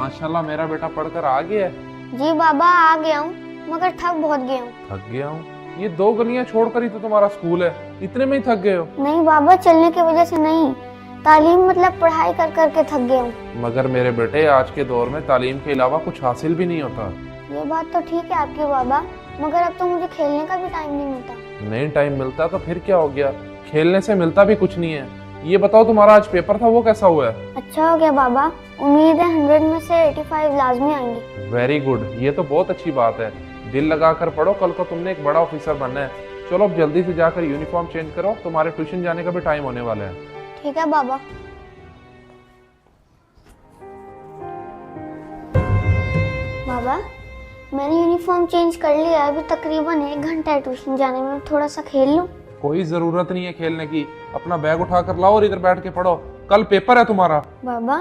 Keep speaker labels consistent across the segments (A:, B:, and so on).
A: माशाल्लाह मेरा बेटा पढ़कर आ गया है।
B: जी बाबा आ गया हूँ, मगर थक बहुत गया हूँ।
A: थक गया हूँ? ये 2 गलियां छोड़कर ही तो तुम्हारा स्कूल है, इतने में ही थक गए हो?
B: नहीं बाबा, चलने की वजह से नहीं, तालीम मतलब पढ़ाई कर कर के थक गया हूँ।
A: मगर मेरे बेटे आज के दौर में तालीम के अलावा कुछ हासिल भी नहीं होता।
B: ये बात तो ठीक है आपकी बाबा, मगर अब तो मुझे खेलने का भी टाइम नहीं मिलता।
A: नहीं टाइम मिलता तो फिर क्या हो गया, खेलने से मिलता भी कुछ नहीं है। ये बताओ तुम्हारा आज पेपर था वो कैसा हुआ है?
B: अच्छा हो गया बाबा, उम्मीद है 100 में से 85 लाजमी आएंगे।
A: वेरी गुड, ये तो बहुत अच्छी बात है। दिल लगाकर पढ़ो, कल को तुमने एक बड़ा ऑफिसर बनना है। चलो अब जल्दी से जाकर यूनिफॉर्म चेंज करो, तुम्हारे ट्यूशन जाने का भी टाइम होने वाला है।
B: ठीक है बाबा। बाबा मैंने यूनिफॉर्म चेंज कर लिया है, अभी तकरीबन 1 घंटा है ट्यूशन जाने में, थोड़ा सा खेल लूं।
A: कोई जरूरत नहीं है खेलने की, अपना बैग उठा कर लाओ और इधर बैठ के पढ़ो, कल पेपर है तुम्हारा।
B: बाबा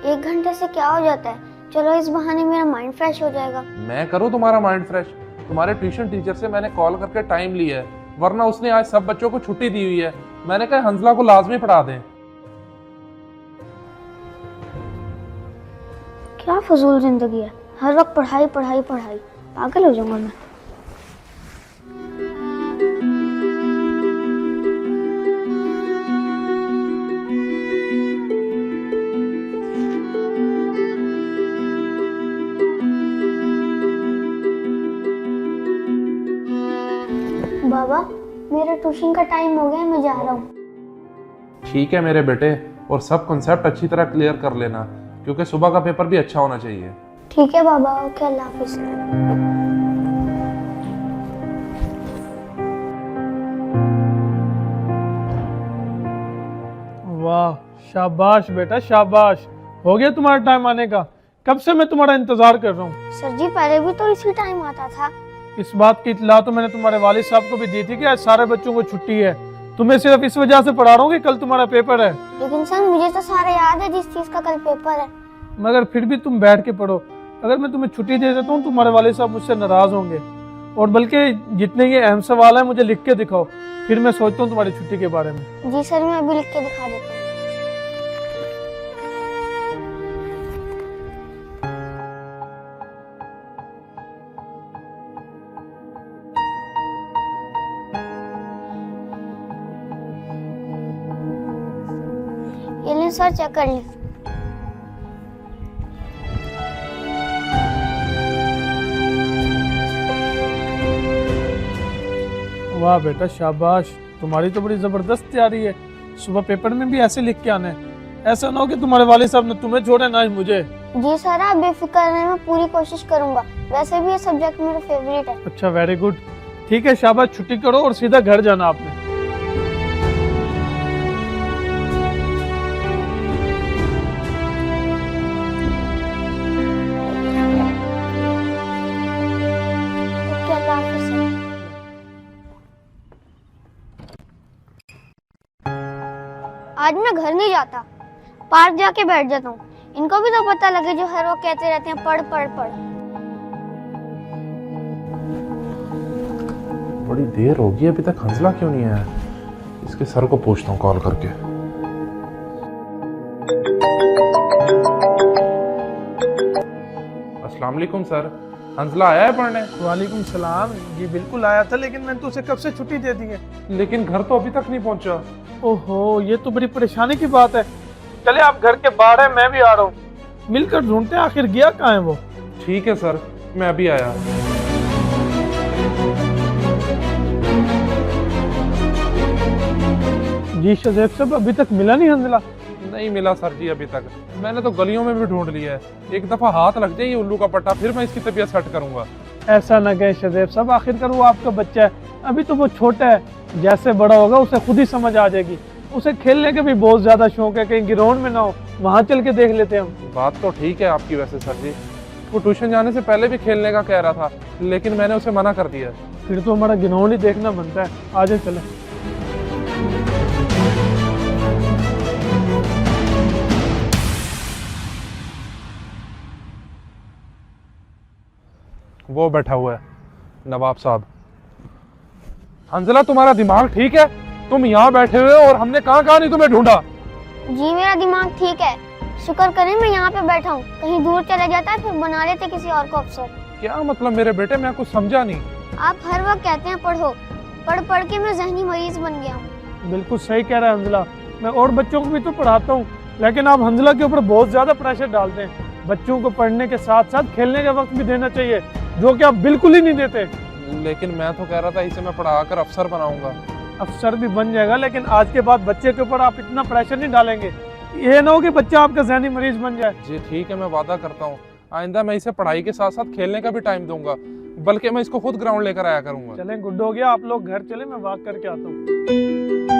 B: 1 घंटे से क्या हो जाता है, चलो इस बहाने मेरा माइंड फ्रेश हो जाएगा।
A: मैं करूँ तुम्हारा माइंड फ्रेश? तुम्हारे ट्यूशन टीचर से मैंने कॉल करके टाइम लिया है, वरना उसने आज सब बच्चों को छुट्टी दी हुई है। मैंने कहा हंसला को लाजमी पढ़ा दें।
B: क्या फजूल जिंदगी है, हर वक्त पढ़ाई पढ़ाई पढ़ाई, पागल हो जाऊंगा मैं। बाबा मेरा ट्यूशन का टाइम हो गया है, मैं जा रहा हूँ।
A: ठीक है मेरे बेटे, और सब कॉन्सेप्ट अच्छी तरह क्लियर कर लेना, क्योंकि सुबह का पेपर भी अच्छा होना चाहिए।
B: ठीक है बाबा, ओके, अल्लाह हाफिज।
C: वाह, शाबाश बेटा शाबाश, हो गया तुम्हारा टाइम आने का। कब से मैं तुम्हारा इंतजार कर रहा हूँ।
B: सर जी पहले भी तो इसी टाइम आता था।
C: इस बात की इत्तला तो मैंने तुम्हारे वालिद साहब को भी दी थी कि आज सारे बच्चों को छुट्टी है। तुम्हें सिर्फ इस वजह से पढ़ा रहा हूँ कि कल तुम्हारा पेपर है।
B: लेकिन सर मुझे तो सारा याद है जिस चीज का कल पेपर है।
C: मगर फिर भी तुम बैठ के पढ़ो। अगर मैं तुम्हें छुट्टी दे देता हूँ तुम्हारे वालिद साहब मुझसे नाराज होंगे। और बल्कि जितने ये अहम सवाल है मुझे लिख के दिखाओ, फिर मैं सोचता हूँ तुम्हारी छुट्टी के बारे में।
B: जी सर, मैं अभी लिख के दिखा देता हूँ। ये लें सर, चेक कर लें।
C: वाह बेटा शाबाश, तुम्हारी तो बड़ी जबरदस्त तैयारी है। सुबह पेपर में भी ऐसे लिख के आना है। ऐसा ना हो कि तुम्हारे वालिद साहब ने तुम्हें छोड़े ना ही मुझे।
B: जी सर, आप बेफिक्र रहें, मैं पूरी कोशिश करूंगा। वैसे भी ये सब्जेक्ट मेरा फेवरेट है।
C: अच्छा, वेरी गुड। ठीक है शाबाश, छुट्टी करो और सीधा घर जाना आपने।
B: ओके, अल्लाह हाफिज सर। आज मैं घर नहीं जाता, पार्क जाके बैठ जाता हूँ। इनको भी तो पता लगे जो हर वक्त कहते रहते हैं पढ़ पढ़ पढ़।
A: बड़ी देर हो गई, अभी तक हंसला क्यों नहीं आया? इसके सर को पूछता हूँ कॉल करके। अस्सलाम वालेकुम सर, हंसला आया है पढ़ने?
C: वालेकुम सलाम। जी बिल्कुल आया था, लेकिन मैंने तो उसे कब से छुट्टी दे दी है।
A: लेकिन घर तो अभी तक नहीं पहुंचा।
C: ओहो, ये तो बड़ी परेशानी की बात है। चले आप घर के बाहर है, मैं भी आ रहा हूँ, मिलकर ढूंढते हैं आखिर गया कहाँ है वो।
A: ठीक है सर, मैं अभी आया।
C: जी शज़ेब साहब, अभी तक मिला नहीं हंजला?
A: नहीं मिला सर जी अभी तक। मैंने तो गलियों में भी ढूंढ लिया है। एक दफा हाथ लग जाए ये उल्लू का पट्टा, फिर मैं इसकी तबीयत सेट करूंगा।
C: ऐसा ना कहे शज़ेब साहब, आखिरकार वो आपका बच्चा है, अभी तो वो छोटा है। जैसे बड़ा होगा उसे खुद ही समझ आ जाएगी। उसे खेलने का भी बहुत ज्यादा शौक है, कहीं ग्राउंड में ना हो, वहाँ चल के देख लेते हैं हम।
A: बात तो ठीक है आपकी वैसे सर जी, वो ट्यूशन जाने से पहले भी खेलने का कह रहा था, लेकिन मैंने उसे मना कर दिया।
C: फिर तो हमारा ग्राउंड ही देखना बनता है। आ जाए चले।
A: वो बैठा हुआ है नवाब साहब। हंजला तुम्हारा दिमाग ठीक है? तुम यहाँ बैठे हुए हो और हमने कहाँ कहाँ नहीं तुम्हें ढूंढा।
B: जी मेरा दिमाग ठीक है, शुक्र करें मैं यहाँ पे बैठा हूँ, कहीं दूर चला जाता है फिर बना लेते किसी और को अफसर।
A: क्या मतलब मेरे बेटे, मैं कुछ समझा नहीं।
B: आप हर वक्त कहते हैं पढ़ो, पढ़ पढ़ के मैं जहनी मरीज बन गया हूँ।
C: बिल्कुल सही कह रहा है हंजला, मैं और बच्चों को भी तो पढ़ाता हूँ, लेकिन आप हंजला के ऊपर बहुत ज्यादा प्रेशर डालते हैं। बच्चों को पढ़ने के साथ साथ खेलने का वक्त भी देना चाहिए, जो कि आप बिल्कुल ही नहीं देते।
A: लेकिन मैं तो कह रहा था इसे मैं पढ़ाकर अफसर बनाऊंगा।
C: अफसर भी बन जाएगा, लेकिन आज के बाद बच्चे के ऊपर आप इतना प्रेशर नहीं डालेंगे। ये ना हो कि बच्चा आपका ज़हनी मरीज बन जाए।
A: जी ठीक है, मैं वादा करता हूँ आइंदा मैं इसे पढ़ाई के साथ साथ खेलने का भी टाइम दूंगा, बल्कि मैं इसको खुद ग्राउंड लेकर आया करूंगा।
C: चलें, गुड हो गया, आप लोग घर चले, मैं वॉक करके आता हूँ।